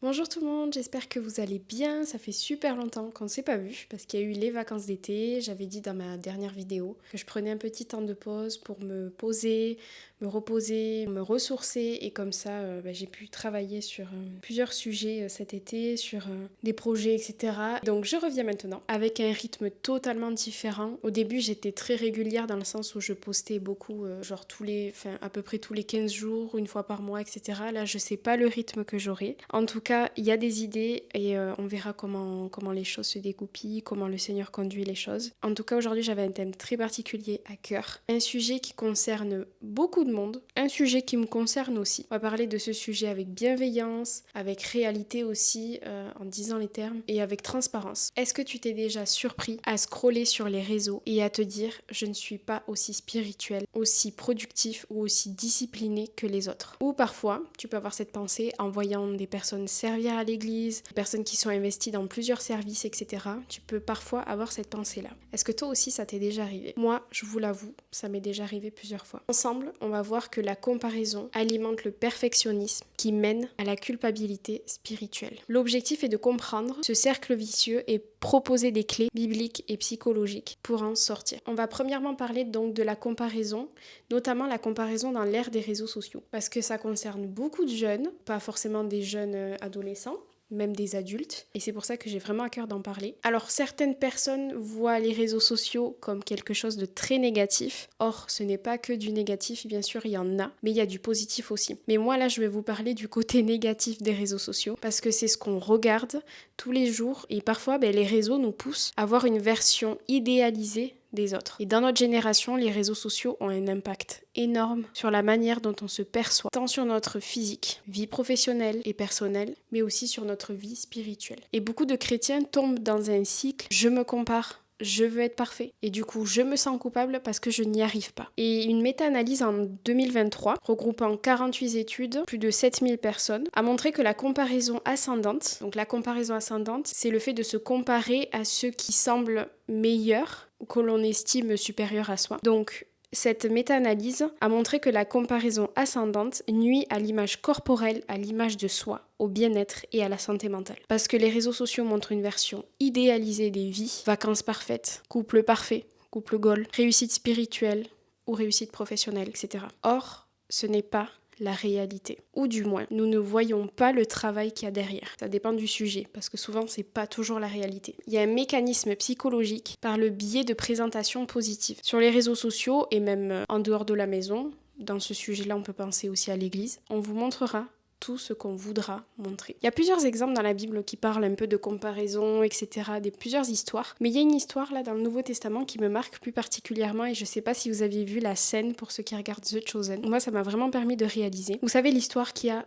Bonjour tout le monde, j'espère que vous allez bien. Ça fait super longtemps qu'on ne s'est pas vu parce qu'il y a eu les vacances d'été. J'avais dit dans ma dernière vidéo que je prenais un petit temps de pause pour me poser, me reposer, me ressourcer et comme ça j'ai pu travailler sur plusieurs sujets cet été, sur des projets, etc. Donc je reviens maintenant avec un rythme totalement différent. Au début j'étais très régulière dans le sens où je postais beaucoup, à peu près tous les 15 jours, une fois par mois, etc. Là je sais pas le rythme que j'aurai. En tout cas, il y a des idées et on verra comment les choses se dégoupillent, comment le Seigneur conduit les choses. En tout cas, aujourd'hui, j'avais un thème très particulier à cœur. Un sujet qui concerne beaucoup de monde, un sujet qui me concerne aussi. On va parler de ce sujet avec bienveillance, avec réalité aussi, en disant les termes, et avec transparence. Est-ce que tu t'es déjà surpris à scroller sur les réseaux et à te dire « je ne suis pas aussi spirituel, aussi productif ou aussi discipliné que les autres » Ou parfois, tu peux avoir cette pensée en voyant des personnes servir à l'église, des personnes qui sont investies dans plusieurs services, etc. Tu peux parfois avoir cette pensée-là. Est-ce que toi aussi ça t'est déjà arrivé ? Moi, je vous l'avoue, ça m'est déjà arrivé plusieurs fois. Ensemble, on va voir que la comparaison alimente le perfectionnisme qui mène à la culpabilité spirituelle. L'objectif est de comprendre ce cercle vicieux et proposer des clés bibliques et psychologiques pour en sortir. On va premièrement parler donc de la comparaison, notamment la comparaison dans l'ère des réseaux sociaux, parce que ça concerne beaucoup de jeunes, pas forcément des jeunes adolescents, même des adultes, et c'est pour ça que j'ai vraiment à cœur d'en parler. Alors certaines personnes voient les réseaux sociaux comme quelque chose de très négatif, or ce n'est pas que du négatif, bien sûr il y en a, mais il y a du positif aussi. Mais moi là je vais vous parler du côté négatif des réseaux sociaux, parce que c'est ce qu'on regarde tous les jours, et parfois les réseaux nous poussent à voir une version idéalisée des autres. Et dans notre génération, les réseaux sociaux ont un impact énorme sur la manière dont on se perçoit, tant sur notre physique, vie professionnelle et personnelle, mais aussi sur notre vie spirituelle. Et beaucoup de chrétiens tombent dans un cycle « je me compare ». Je veux être parfait. Et du coup, je me sens coupable parce que je n'y arrive pas. Et une méta-analyse en 2023, regroupant 48 études, plus de 7000 personnes, a montré que la comparaison ascendante, donc la comparaison ascendante, c'est le fait de se comparer à ceux qui semblent meilleurs ou que l'on estime supérieurs à soi. Donc, cette méta-analyse a montré que la comparaison ascendante nuit à l'image corporelle, à l'image de soi, au bien-être et à la santé mentale. Parce que les réseaux sociaux montrent une version idéalisée des vies, vacances parfaites, couple parfait, couple goal, réussite spirituelle ou réussite professionnelle, etc. Or, ce n'est pas la réalité. Ou du moins, nous ne voyons pas le travail qu'il y a derrière. Ça dépend du sujet, parce que souvent, c'est pas toujours la réalité. Il y a un mécanisme psychologique par le biais de présentation positive. Sur les réseaux sociaux, et même en dehors de la maison, dans ce sujet-là, on peut penser aussi à l'église, on vous montrera tout ce qu'on voudra montrer. Il y a plusieurs exemples dans la Bible qui parlent un peu de comparaison, etc., plusieurs histoires. Mais il y a une histoire là dans le Nouveau Testament qui me marque plus particulièrement et je sais pas si vous aviez vu la scène pour ceux qui regardent The Chosen. Moi, ça m'a vraiment permis de réaliser. Vous savez l'histoire qu'il y a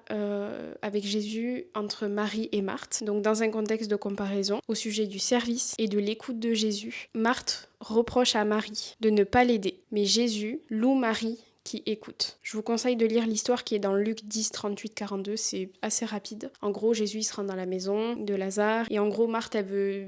avec Jésus entre Marie et Marthe, donc dans un contexte de comparaison au sujet du service et de l'écoute de Jésus. Marthe reproche à Marie de ne pas l'aider, mais Jésus loue Marie qui écoute. Je vous conseille de lire l'histoire qui est dans Luc 10, 38, 42, c'est assez rapide. En gros, Jésus il se rend dans la maison de Lazare et en gros, Marthe, elle veut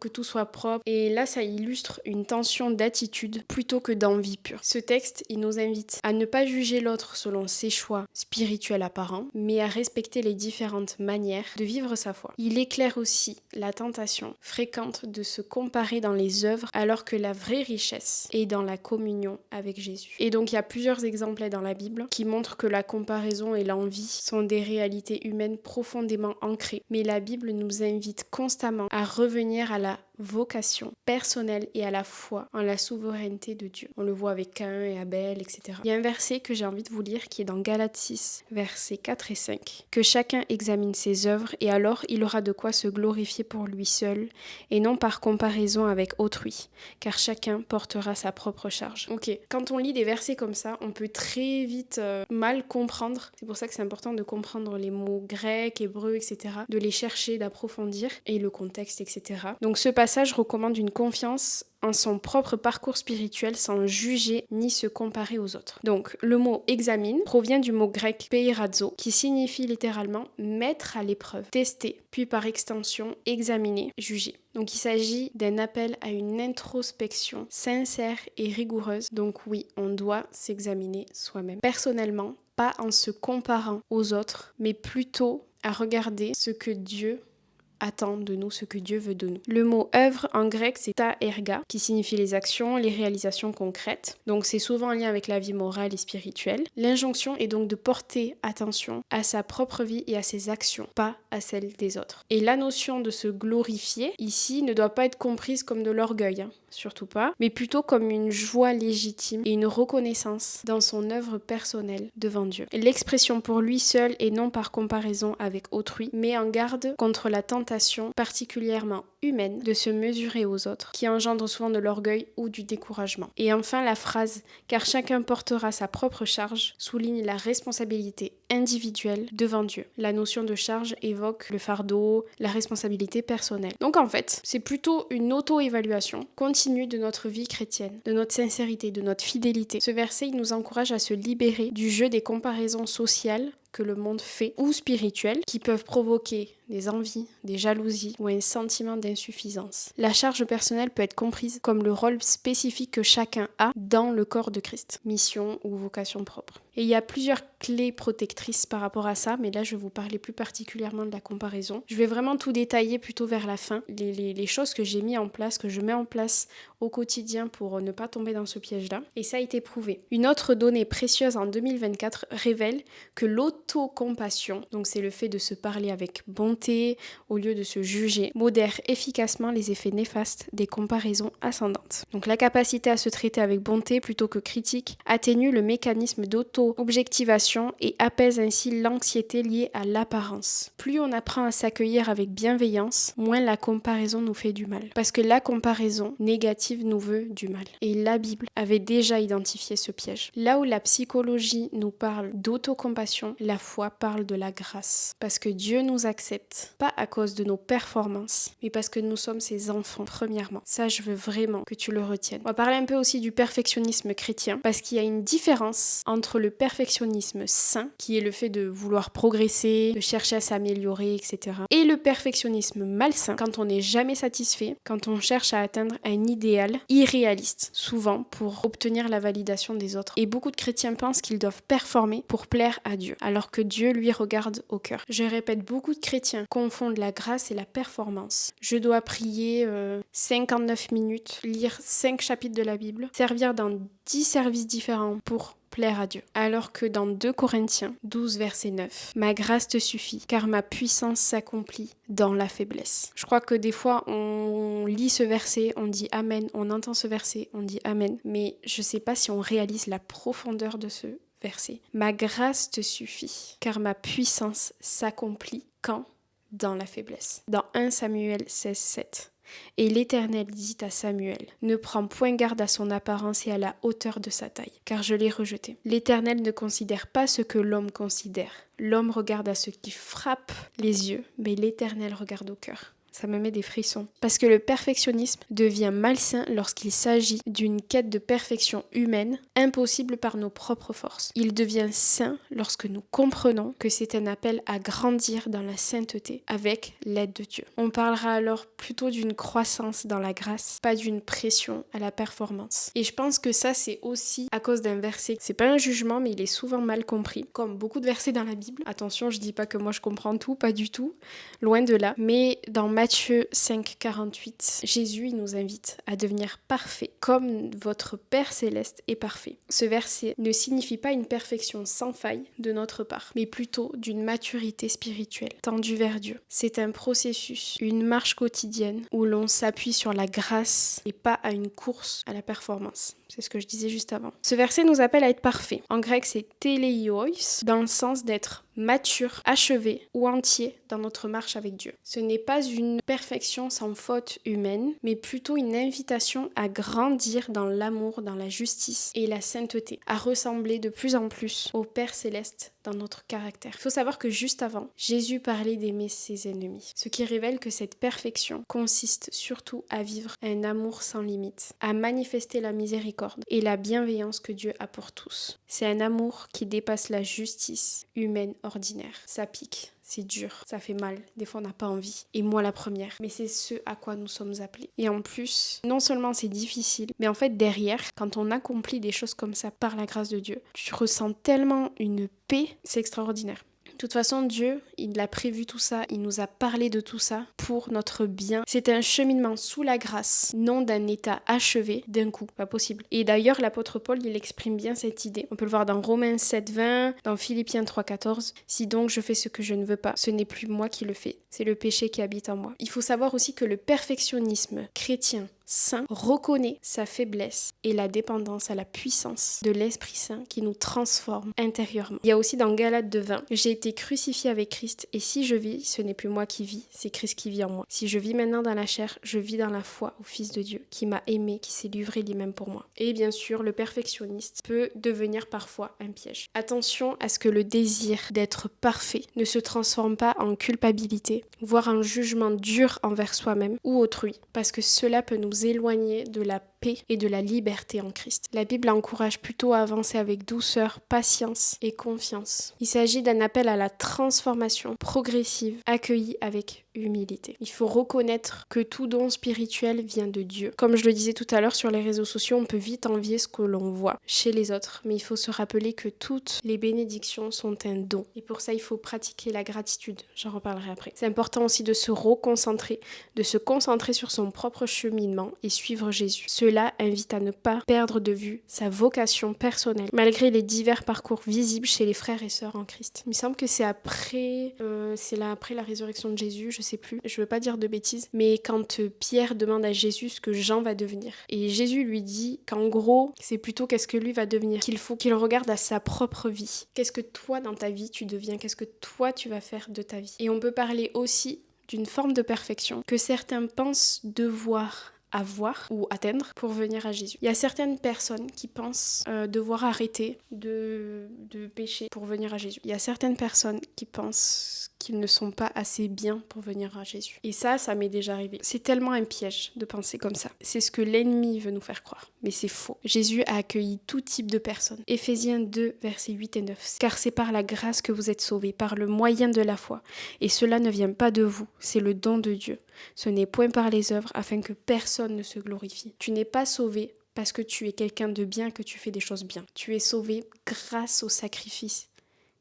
que tout soit propre. Et là, ça illustre une tension d'attitude plutôt que d'envie pure. Ce texte, il nous invite à ne pas juger l'autre selon ses choix spirituels apparents, mais à respecter les différentes manières de vivre sa foi. Il éclaire aussi la tentation fréquente de se comparer dans les œuvres alors que la vraie richesse est dans la communion avec Jésus. Et donc, il y a plusieurs exemples dans la Bible qui montrent que la comparaison et l'envie sont des réalités humaines profondément ancrées. Mais la Bible nous invite constamment à revenir à la vocation personnelle et à la foi en la souveraineté de Dieu. On le voit avec Caïn et Abel, etc. Il y a un verset que j'ai envie de vous lire qui est dans Galates 6, versets 4 et 5. Que chacun examine ses œuvres et alors il aura de quoi se glorifier pour lui seul et non par comparaison avec autrui, car chacun portera sa propre charge. Ok, quand on lit des versets comme ça, on peut très vite mal comprendre. C'est pour ça que c'est important de comprendre les mots grecs, hébreux, etc. De les chercher, d'approfondir et le contexte, etc. Donc ce passage recommande une confiance en son propre parcours spirituel sans juger ni se comparer aux autres. Donc le mot examine provient du mot grec peirazo qui signifie littéralement mettre à l'épreuve, tester, puis par extension examiner, juger. Donc il s'agit d'un appel à une introspection sincère et rigoureuse. Donc oui, on doit s'examiner soi-même. Personnellement, pas en se comparant aux autres, mais plutôt à regarder ce que Dieu attend de nous, ce que Dieu veut de nous. Le mot œuvre en grec, c'est ta erga, qui signifie les actions, les réalisations concrètes. Donc c'est souvent en lien avec la vie morale et spirituelle. L'injonction est donc de porter attention à sa propre vie et à ses actions, pas à celles des autres. Et la notion de se glorifier, ici, ne doit pas être comprise comme de l'orgueil, surtout pas, mais plutôt comme une joie légitime et une reconnaissance dans son œuvre personnelle devant Dieu. L'expression pour lui seul et non par comparaison avec autrui met en garde contre la tentation particulièrement humaine de se mesurer aux autres, qui engendre souvent de l'orgueil ou du découragement. Et enfin la phrase « car chacun portera sa propre charge » souligne la responsabilité individuelle devant Dieu. La notion de charge évoque le fardeau, la responsabilité personnelle. Donc en fait, c'est plutôt une auto-évaluation continue de notre vie chrétienne, de notre sincérité, de notre fidélité. Ce verset, il nous encourage à se libérer du jeu des comparaisons sociales que le monde fait ou spirituelles qui peuvent provoquer des envies, des jalousies ou un sentiment d'insuffisance. La charge personnelle peut être comprise comme le rôle spécifique que chacun a dans le corps de Christ, mission ou vocation propre. Et il y a plusieurs clés protectrices par rapport à ça, mais là je vais vous parler plus particulièrement de la comparaison. Je vais vraiment tout détailler plutôt vers la fin, les choses que j'ai mis en place, que je mets en place au quotidien pour ne pas tomber dans ce piège-là. Et ça a été prouvé. Une autre donnée précieuse en 2024 révèle que l'autocompassion, donc c'est le fait de se parler avec bonté au lieu de se juger, modère efficacement les effets néfastes des comparaisons ascendantes. Donc la capacité à se traiter avec bonté plutôt que critique atténue le mécanisme d'auto-objectivation et apaise ainsi l'anxiété liée à l'apparence. Plus on apprend à s'accueillir avec bienveillance, moins la comparaison nous fait du mal. Parce que la comparaison négative nous veut du mal. Et la Bible avait déjà identifié ce piège. Là où la psychologie nous parle d'autocompassion, la foi parle de la grâce. Parce que Dieu nous accepte, pas à cause de nos performances, mais parce que nous sommes ses enfants, premièrement. Ça, je veux vraiment que tu le retiennes. On va parler un peu aussi du perfectionnisme chrétien, parce qu'il y a une différence entre le perfectionnisme sain, qui est le fait de vouloir progresser, de chercher à s'améliorer, etc., et le perfectionnisme malsain, quand on n'est jamais satisfait, quand on cherche à atteindre un idéal irréaliste, souvent pour obtenir la validation des autres. Et beaucoup de chrétiens pensent qu'ils doivent performer pour plaire à Dieu, alors que Dieu lui regarde au cœur. Je répète, beaucoup de chrétiens confondent la grâce et la performance. Je dois prier 59 minutes, lire 5 chapitres de la Bible, servir dans 10 services différents pour plaire à Dieu. Alors que dans 2 Corinthiens 12 verset 9, ma grâce te suffit car ma puissance s'accomplit dans la faiblesse. Je crois que des fois on lit ce verset, on dit amen, on entend ce verset, on dit amen, mais je sais pas si on réalise la profondeur de ce verset. Ma grâce te suffit car ma puissance s'accomplit quand? Dans la faiblesse. Dans 1 Samuel 16, 7. Et l'Éternel dit à Samuel, ne prends point garde à son apparence et à la hauteur de sa taille, car je l'ai rejeté. L'Éternel ne considère pas ce que l'homme considère. L'homme regarde à ce qui frappe les yeux, mais l'Éternel regarde au cœur. Ça me met des frissons. Parce que le perfectionnisme devient malsain lorsqu'il s'agit d'une quête de perfection humaine, impossible par nos propres forces. Il devient sain lorsque nous comprenons que c'est un appel à grandir dans la sainteté avec l'aide de Dieu. On parlera alors plutôt d'une croissance dans la grâce, pas d'une pression à la performance. Et je pense que ça, c'est aussi à cause d'un verset. C'est pas un jugement, mais il est souvent mal compris. Comme beaucoup de versets dans la Bible. Attention, je dis pas que moi je comprends tout, pas du tout. Loin de là. Mais dans Matthieu 5, 48, Jésus il nous invite à devenir parfaits, comme votre Père céleste est parfait. Ce verset ne signifie pas une perfection sans faille de notre part, mais plutôt d'une maturité spirituelle, tendue vers Dieu. C'est un processus, une marche quotidienne où l'on s'appuie sur la grâce et pas à une course à la performance. C'est ce que je disais juste avant. Ce verset nous appelle à être parfaits. En grec, c'est teleios, dans le sens d'être mature, achevé ou entier dans notre marche avec Dieu. Ce n'est pas une perfection sans faute humaine, mais plutôt une invitation à grandir dans l'amour, dans la justice et la sainteté, à ressembler de plus en plus au Père céleste dans notre caractère. Il faut savoir que juste avant, Jésus parlait d'aimer ses ennemis, ce qui révèle que cette perfection consiste surtout à vivre un amour sans limite, à manifester la miséricorde et la bienveillance que Dieu a pour tous. C'est un amour qui dépasse la justice humaine ordinaire. Ça pique, c'est dur, ça fait mal, des fois on n'a pas envie, et moi la première, mais c'est ce à quoi nous sommes appelés. Et en plus, non seulement c'est difficile, mais en fait derrière, quand on accomplit des choses comme ça par la grâce de Dieu, tu ressens tellement une paix, c'est extraordinaire. toute façon, Dieu, il a prévu tout ça, il nous a parlé de tout ça pour notre bien. C'est un cheminement sous la grâce, non d'un état achevé d'un coup, pas possible. Et d'ailleurs, l'apôtre Paul, il exprime bien cette idée. On peut le voir dans Romains 7,20, dans Philippiens 3,14. Si donc je fais ce que je ne veux pas, ce n'est plus moi qui le fais, c'est le péché qui habite en moi. Il faut savoir aussi que le perfectionnisme chrétien saint reconnaît sa faiblesse et la dépendance à la puissance de l'Esprit Saint qui nous transforme intérieurement. Il y a aussi dans Galates 2,20, j'ai été crucifié avec Christ et si je vis, ce n'est plus moi qui vis, c'est Christ qui vit en moi. Si je vis maintenant dans la chair, je vis dans la foi au Fils de Dieu qui m'a aimé, qui s'est livré lui-même pour moi. Et bien sûr, le perfectionniste peut devenir parfois un piège. Attention à ce que le désir d'être parfait ne se transforme pas en culpabilité, voire un jugement dur envers soi-même ou autrui, parce que cela peut nous éloigner de la paix et de la liberté en Christ. La Bible encourage plutôt à avancer avec douceur, patience et confiance. Il s'agit d'un appel à la transformation progressive, accueillie avec humilité. Il faut reconnaître que tout don spirituel vient de Dieu. Comme je le disais tout à l'heure sur les réseaux sociaux, on peut vite envier ce que l'on voit chez les autres, mais il faut se rappeler que toutes les bénédictions sont un don. Et pour ça, il faut pratiquer la gratitude. J'en reparlerai après. C'est important aussi de se reconcentrer, de se concentrer sur son propre cheminement et suivre Jésus. Cela invite à ne pas perdre de vue sa vocation personnelle, malgré les divers parcours visibles chez les frères et sœurs en Christ. Il me semble que c'est après la résurrection de Jésus, je sais plus, je veux pas dire de bêtises, mais quand Pierre demande à Jésus ce que Jean va devenir. Et Jésus lui dit qu'en gros, c'est plutôt qu'est-ce que lui va devenir, qu'il faut qu'il regarde à sa propre vie. Qu'est-ce que toi dans ta vie tu deviens, qu'est-ce que toi tu vas faire de ta vie. Et on peut parler aussi d'une forme de perfection que certains pensent devoir avoir ou atteindre pour venir à Jésus. Il y a certaines personnes qui pensent devoir arrêter de pécher pour venir à Jésus. Il y a certaines personnes qui pensent qu'ils ne sont pas assez bien pour venir à Jésus. Et ça m'est déjà arrivé. C'est tellement un piège de penser comme ça. C'est ce que l'ennemi veut nous faire croire. Mais c'est faux. Jésus a accueilli tout type de personnes. Éphésiens 2, versets 8 et 9. Car c'est par la grâce que vous êtes sauvés, par le moyen de la foi. Et cela ne vient pas de vous, c'est le don de Dieu. Ce n'est point par les œuvres, afin que personne ne se glorifie. Tu n'es pas sauvé parce que tu es quelqu'un de bien, que tu fais des choses bien. Tu es sauvé grâce au sacrifice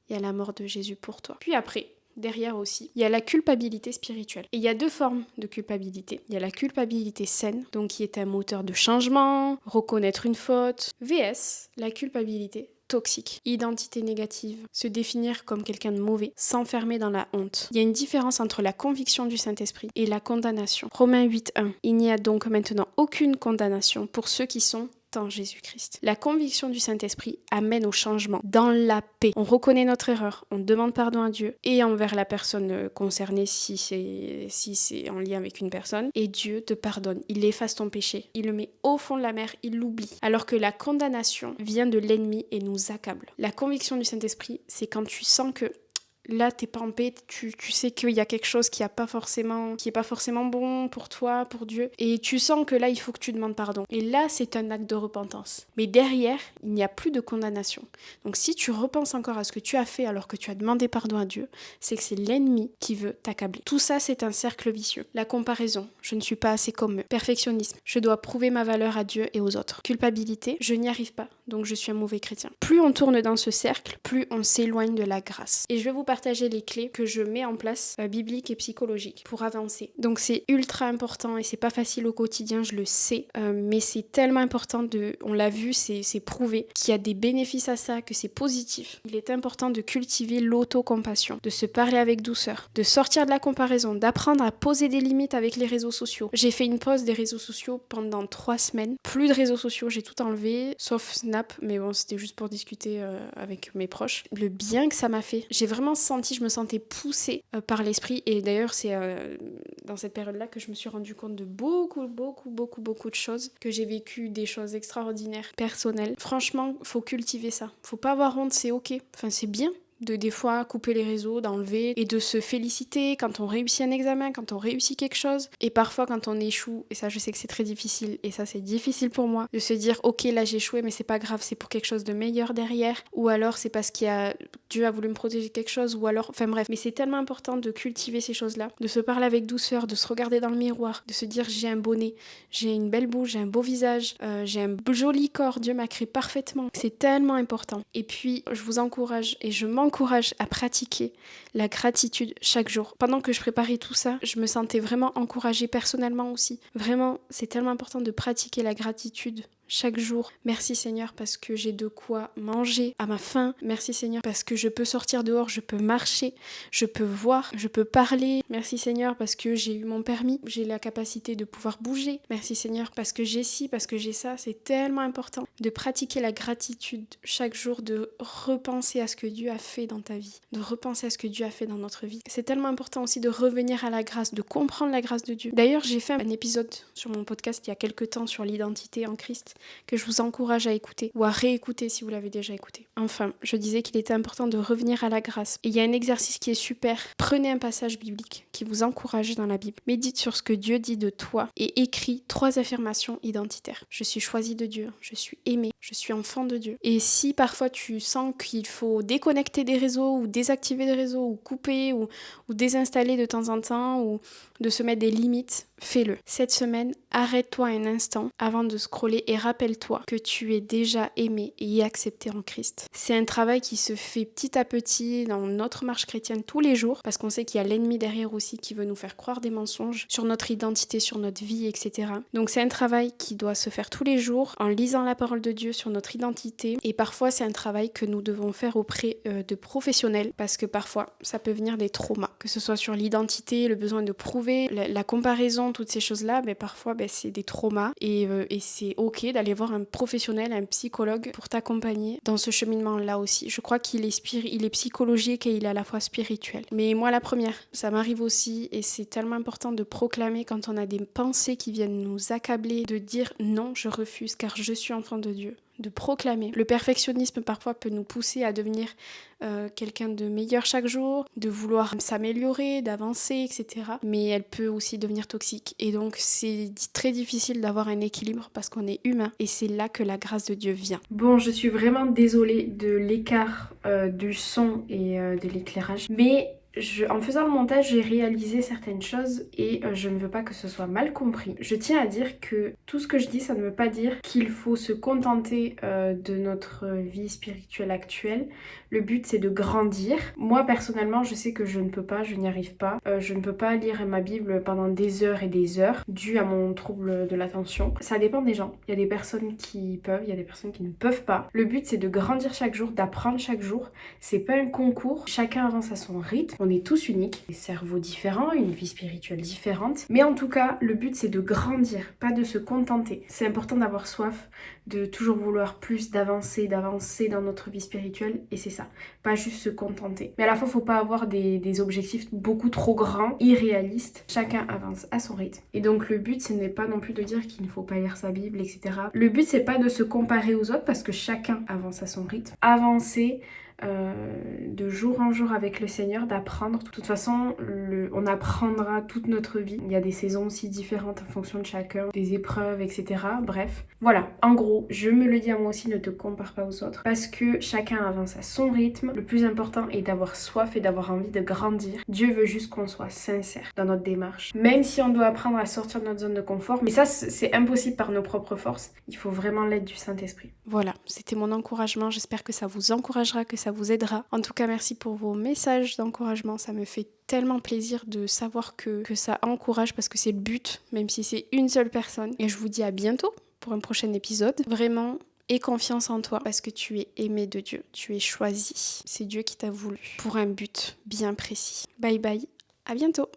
et à la mort de Jésus pour toi. Puis après, derrière aussi, il y a la culpabilité spirituelle. Et il y a deux formes de culpabilité. Il y a la culpabilité saine, donc qui est un moteur de changement, reconnaître une faute, vs la culpabilité toxique, identité négative, se définir comme quelqu'un de mauvais, s'enfermer dans la honte. Il y a une différence entre la conviction du Saint-Esprit et la condamnation. Romains 8.1. Il n'y a donc maintenant aucune condamnation pour ceux qui sont en Jésus-Christ. La conviction du Saint-Esprit amène au changement, dans la paix. On reconnaît notre erreur, on demande pardon à Dieu et envers la personne concernée si c'est en lien avec une personne, et Dieu te pardonne, il efface ton péché, il le met au fond de la mer, il l'oublie. Alors que la condamnation vient de l'ennemi et nous accable. La conviction du Saint-Esprit, c'est quand tu sens que là, t'es pas en paix, tu sais qu'il y a quelque chose qui est pas forcément bon pour toi, pour Dieu. Et tu sens que là, il faut que tu demandes pardon. Et là, c'est un acte de repentance. Mais derrière, il n'y a plus de condamnation. Donc si tu repenses encore à ce que tu as fait alors que tu as demandé pardon à Dieu, c'est que c'est l'ennemi qui veut t'accabler. Tout ça, c'est un cercle vicieux. La comparaison, je ne suis pas assez comme eux. Perfectionnisme, je dois prouver ma valeur à Dieu et aux autres. Culpabilité, je n'y arrive pas, donc je suis un mauvais chrétien. Plus on tourne dans ce cercle, plus on s'éloigne de la grâce. Et je vais vous partager les clés que je mets en place, bibliques et psychologiques, pour avancer. Donc c'est ultra important et c'est pas facile au quotidien, je le sais, mais c'est tellement important on l'a vu, c'est prouvé, qu'il y a des bénéfices à ça, que c'est positif. Il est important de cultiver l'autocompassion, de se parler avec douceur, de sortir de la comparaison, d'apprendre à poser des limites avec les réseaux sociaux. J'ai fait une pause des réseaux sociaux pendant 3 semaines. Plus de réseaux sociaux, j'ai tout enlevé, sauf Snap, mais bon, c'était juste pour discuter avec mes proches. Le bien que ça m'a fait, j'ai vraiment senti, je me sentais poussée par l'esprit, et d'ailleurs c'est dans cette période-là que je me suis rendu compte de beaucoup de choses, que j'ai vécu des choses extraordinaires, personnelles. Franchement, faut cultiver ça. Faut pas avoir honte, c'est ok. Enfin, c'est bien de des fois couper les réseaux, d'enlever et de se féliciter quand on réussit un examen, quand on réussit quelque chose. Et parfois quand on échoue, et ça je sais que c'est très difficile, et ça c'est difficile pour moi, de se dire ok là j'ai échoué mais c'est pas grave, c'est pour quelque chose de meilleur derrière, ou alors c'est parce qu'il y a Dieu a voulu me protéger quelque chose ou alors, enfin bref. Mais c'est tellement important de cultiver ces choses-là, de se parler avec douceur, de se regarder dans le miroir, de se dire j'ai un beau nez, j'ai une belle bouche, j'ai un beau visage, j'ai un joli corps, Dieu m'a créé parfaitement. C'est tellement important. Et puis, je vous encourage et je m'encourage à pratiquer la gratitude chaque jour. Pendant que je préparais tout ça, je me sentais vraiment encouragée personnellement aussi. Vraiment, c'est tellement important de pratiquer la gratitude chaque jour. Merci Seigneur parce que j'ai de quoi manger à ma faim. Merci Seigneur parce que je peux sortir dehors, je peux marcher, je peux voir, je peux parler. Merci Seigneur parce que j'ai eu mon permis, j'ai la capacité de pouvoir bouger. Merci Seigneur parce que j'ai ci, parce que j'ai ça. C'est tellement important de pratiquer la gratitude chaque jour, de repenser à ce que Dieu a fait dans ta vie, de repenser à ce que Dieu a fait dans notre vie. C'est tellement important aussi de revenir à la grâce, de comprendre la grâce de Dieu. D'ailleurs, j'ai fait un épisode sur mon podcast il y a quelques temps sur l'identité en Christ, que je vous encourage à écouter ou à réécouter si vous l'avez déjà écouté. Enfin, je disais qu'il était important de revenir à la grâce. Et il y a un exercice qui est super. Prenez un passage biblique qui vous encourage dans la Bible. Médite sur ce que Dieu dit de toi et écris 3 affirmations identitaires. Je suis choisi de Dieu, je suis aimé, je suis enfant de Dieu. Et si parfois tu sens qu'il faut déconnecter des réseaux ou désactiver des réseaux ou couper ou désinstaller de temps en temps ou de se mettre des limites, fais-le. Cette semaine, arrête-toi un instant avant de scroller et rappelle-toi que tu es déjà aimé et accepté en Christ. C'est un travail qui se fait petit à petit dans notre marche chrétienne tous les jours parce qu'on sait qu'il y a l'ennemi derrière aussi qui veut nous faire croire des mensonges sur notre identité, sur notre vie, etc. Donc c'est un travail qui doit se faire tous les jours en lisant la parole de Dieu sur notre identité et parfois c'est un travail que nous devons faire auprès de professionnels parce que parfois ça peut venir des traumas, que ce soit sur l'identité, le besoin de prouver, la comparaison, toutes ces choses-là, mais parfois c'est des traumas et c'est ok d'aller voir un professionnel, un psychologue pour t'accompagner dans ce cheminement-là aussi. Je crois qu'il est psychologique et il est à la fois spirituel. Mais moi la première, ça m'arrive aussi et c'est tellement important de proclamer quand on a des pensées qui viennent nous accabler, de dire non, je refuse car je suis enfant de Dieu. De proclamer. Le perfectionnisme parfois peut nous pousser à devenir quelqu'un de meilleur chaque jour, de vouloir s'améliorer, d'avancer, etc. Mais elle peut aussi devenir toxique. Et donc c'est très difficile d'avoir un équilibre parce qu'on est humain et c'est là que la grâce de Dieu vient. Bon, je suis vraiment désolée de l'écart du son et de l'éclairage, mais en faisant le montage, j'ai réalisé certaines choses et je ne veux pas que ce soit mal compris. Je tiens à dire que tout ce que je dis, ça ne veut pas dire qu'il faut se contenter de notre vie spirituelle actuelle. Le but, c'est de grandir. Moi, personnellement, je sais que je ne peux pas, je n'y arrive pas. Je ne peux pas lire ma Bible pendant des heures et des heures, dû à mon trouble de l'attention. Ça dépend des gens. Il y a des personnes qui peuvent, il y a des personnes qui ne peuvent pas. Le but, c'est de grandir chaque jour, d'apprendre chaque jour. C'est pas un concours. Chacun avance à son rythme. On est tous uniques, des cerveaux différents, une vie spirituelle différente. Mais en tout cas, le but c'est de grandir, pas de se contenter. C'est important d'avoir soif, de toujours vouloir plus, d'avancer dans notre vie spirituelle. Et c'est ça, pas juste se contenter. Mais à la fois, faut pas avoir des objectifs beaucoup trop grands, irréalistes. Chacun avance à son rythme. Et donc le but, ce n'est pas non plus de dire qu'il ne faut pas lire sa Bible, etc. Le but, c'est pas de se comparer aux autres parce que chacun avance à son rythme. Avancer de jour en jour avec le Seigneur, d'apprendre. De toute façon, on apprendra toute notre vie. Il y a des saisons aussi différentes en fonction de chacun, des épreuves, etc. Bref, voilà. En gros, je me le dis à moi aussi, ne te compare pas aux autres parce que chacun avance à son rythme. Le plus important est d'avoir soif et d'avoir envie de grandir. Dieu veut juste qu'on soit sincère dans notre démarche. Même si on doit apprendre à sortir de notre zone de confort, mais ça, c'est impossible par nos propres forces. Il faut vraiment l'aide du Saint-Esprit. Voilà, c'était mon encouragement. J'espère que ça vous encouragera, que ça vous aidera. En tout cas, merci pour vos messages d'encouragement. Ça me fait tellement plaisir de savoir que ça encourage parce que c'est le but, même si c'est une seule personne. Et je vous dis à bientôt pour un prochain épisode. Vraiment, aie confiance en toi parce que tu es aimé de Dieu. Tu es choisi. C'est Dieu qui t'a voulu pour un but bien précis. Bye bye, à bientôt.